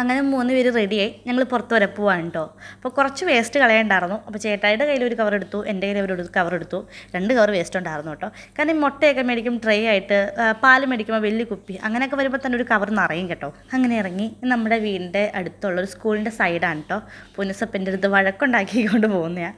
അങ്ങനെ 3 പേര് റെഡിയായി. ഞങ്ങൾ പുറത്ത് വരെ പോവാണ് കേട്ടോ. അപ്പോൾ കുറച്ച് വേസ്റ്റ് കളയണ്ടായിരുന്നു. അപ്പോൾ ചേട്ടായിയുടെ കയ്യിൽ ഒരു കവർ എടുത്തു, എൻ്റെ കയ്യിൽ ഒരു കവർ എടുത്തു. 2 കവർ വേസ്റ്റ് ഉണ്ടായിരുന്നു കേട്ടോ. കാരണം ഈ മുട്ടയൊക്കെ മേടിക്കും ട്രേ ആയിട്ട്, പാൽ മേടിക്കുമ്പോൾ വലിയ കുപ്പി അങ്ങനെയൊക്കെ വരുമ്പോൾ തന്നെ ഒരു കവർ നിറയും കേട്ടോ. അങ്ങനെ ഇറങ്ങി നമ്മുടെ വീടിൻ്റെ അടുത്തുള്ള ഒരു സ്കൂളിൻ്റെ സൈഡാണ് കേട്ടോ. പൊന്നുസപ്പൻ്റെ അടുത്ത് വഴക്കുണ്ടാക്കിക്കൊണ്ട് പോകുന്നതാണ്.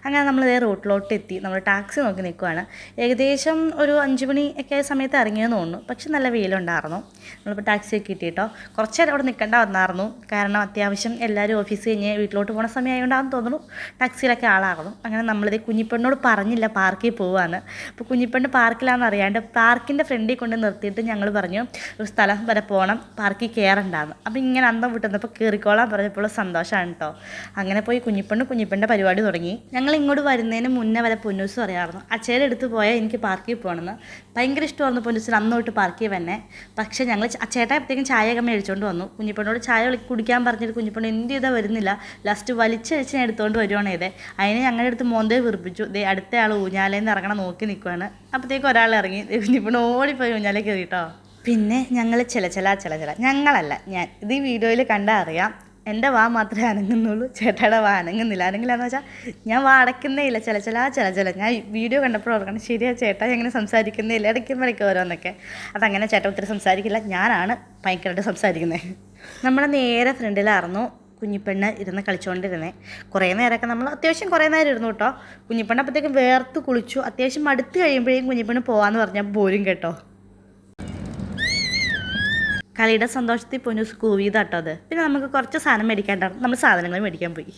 അങ്ങനെ നമ്മൾ ഇതേ റൂട്ടിലോട്ട് എത്തി. നമ്മൾ ടാക്സി നോക്കി നിൽക്കുവാണ്. ഏകദേശം ഒരു 5 മണി ഒക്കെ ആയ സമയത്ത് ഇറങ്ങിയെന്ന് തോന്നുന്നു. പക്ഷെ നല്ല വെയിലുണ്ടായിരുന്നു. നമ്മളിപ്പോൾ ടാക്സിയൊക്കെ കിട്ടി കേട്ടോ. കുറച്ച് നേരം അവിടെ നിൽക്കേണ്ട വന്നായിരുന്നു. കാരണം അത്യാവശ്യം എല്ലാവരും ഓഫീസ് കഴിഞ്ഞ് വീട്ടിലോട്ട് പോകുന്ന സമയമായതുകൊണ്ടാണെന്ന് തോന്നുന്നു ടാക്സിയിലൊക്കെ ആളാകുന്നു. അങ്ങനെ നമ്മളിത് കുഞ്ഞിപ്പെണ്ണോട് പറഞ്ഞില്ല പാർക്കിൽ പോവാന്ന്. അപ്പോൾ കുഞ്ഞിപ്പെണ്ണ് പാർക്കിലാണെന്ന് അറിയാണ്ട് പാർക്കിൻ്റെ ഫ്രണ്ടിൽ കൊണ്ട് നിർത്തിയിട്ട് ഞങ്ങൾ പറഞ്ഞു ഒരു സ്ഥലം വരെ പോകണം, പാർക്കിൽ കയറണ്ടാന്ന്. അപ്പോൾ ഇങ്ങനെ അന്തം വിട്ടുന്നപ്പോൾ കയറിക്കോളാൻ പറഞ്ഞപ്പോൾ സന്തോഷമാണ് കേട്ടോ. അങ്ങനെ പോയി കുഞ്ഞിപ്പെണ്ണിൻ്റെ പരിപാടി തുടങ്ങി. ഞങ്ങൾ ഇങ്ങോട്ട് വരുന്നതിന് മുന്നേ വരെ പൊന്നൂസ് പറയാമായിരുന്നു അച്ഛയുടെ അടുത്ത് പോയാൽ എനിക്ക് പാർക്കിൽ പോകണമെന്ന്. ഭയങ്കര ഇഷ്ടമായിരുന്നു പൊന്നൂസിന് അന്ന് തൊട്ട് പാർക്കിൽ തന്നെ. പക്ഷേ ഞങ്ങൾ ചേട്ടായപ്പോഴത്തേക്കും ചായയൊക്കെ മേടിച്ചുകൊണ്ട് വന്നു. കുഞ്ഞിപ്പെണ്ണോട് ചായ കുടിക്കാൻ പറഞ്ഞിട്ട് കുഞ്ഞിപ്പെണ്ണ് എന്ത് ചെയ്താൽ വരുന്നില്ല. ലാസ്റ്റ് വലിച്ചഴിച്ച് ഞാൻ എടുത്തുകൊണ്ട് വരുവാണ് ഇതേ. അതിന് ഞങ്ങളുടെ അടുത്ത് മോന്തേ വിറപ്പിച്ചു. ദേ അടുത്ത ആൾ ഊഞ്ഞാലേന്ന് ഇറങ്ങണം നോക്കി നിൽക്കുവാണ്. അപ്പോഴത്തേക്കും ഒരാൾ ഇറങ്ങി. കുഞ്ഞിപ്പെണ്ണ് ഓടിപ്പോയി ഊഞ്ഞാലേ കയറി കേട്ടോ. പിന്നെ ഞങ്ങൾ ചില ഞങ്ങളല്ല ഞാൻ ഇത് ഈ വീഡിയോയിൽ കണ്ടാൽ അറിയാം. എൻ്റെ വാ മാത്രമേ അനങ്ങുന്നുള്ളൂ, ചേട്ടായുടെ വാ അനങ്ങുന്നില്ല. അനങ്ങില്ലാന്ന് വെച്ചാൽ ഞാൻ വാ അടയ്ക്കുന്നേ ഇല്ല. ചില ഞാൻ വീഡിയോ കണ്ടപ്പോൾ ഓർക്കണം ശരിയാ ചേട്ടാ എങ്ങനെ സംസാരിക്കുന്നേ ഇല്ല, ഇടയ്ക്കുമ്പോഴേക്കും ഓരോന്നൊക്കെ. അതങ്ങനെ ചേട്ടൻ ഒത്തിരി സംസാരിക്കില്ല, ഞാനാണ് ഭയങ്കരമായിട്ട് സംസാരിക്കുന്നത്. നമ്മുടെ നേരെ ഫ്രണ്ടിലായിരുന്നു കുഞ്ഞിപ്പെണ്ണ് ഇരുന്ന് കളിച്ചുകൊണ്ടിരുന്നത്. കുറേ നേരമൊക്കെ നമ്മൾ അത്യാവശ്യം കുറേ നേരം ഇരുന്നു കേട്ടോ. കുഞ്ഞിപ്പെണ്ണ് അപ്പോഴത്തേക്കും വേർത്ത് കുളിച്ചു. അത്യാവശ്യം അടുത്ത് കഴിയുമ്പോഴേക്കും കുഞ്ഞിപ്പെണ്ണ് പോകാമെന്ന് പറഞ്ഞാൽ പോരും കേട്ടോ. കളിയുടെ സന്തോഷത്തിൽ പൊന്നൂസ് കൂവിയതാട്ടോ അത്. പിന്നെ നമുക്ക് കുറച്ച് സാധനം മേടിക്കാണ്ടായിരുന്നു. നമ്മൾ സാധനങ്ങൾ മേടിക്കാൻ പോയി.